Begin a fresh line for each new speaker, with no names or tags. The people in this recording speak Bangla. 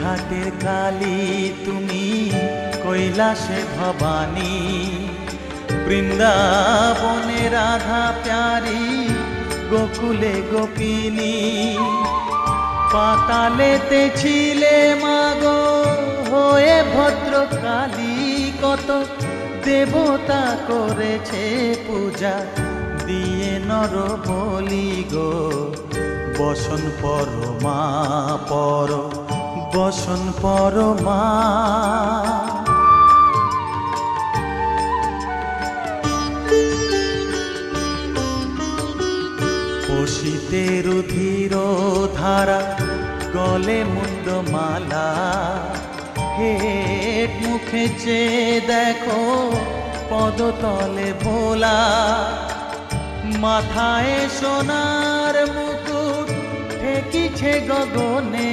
ঘাটের কালী তুমি, কৈলাসে ভবানী, বৃন্দাবনে রাধা প্যারি, গোকুলে গোপিনী। পাতালেতে ছিলে মাগো হয়ে ভদ্রকালী, কত দেবতা করেছে পূজা দিয়ে নর বলি গো। বসন পরমা পর, বসন পরমা। পশিতে রুধির ধারা, গলে মুন্ডমালা, হেট মুখে চেয়ে দেখো পদতলে ভোলা। মাথায় সোনার মুকুট ঠেকিছে গগনে,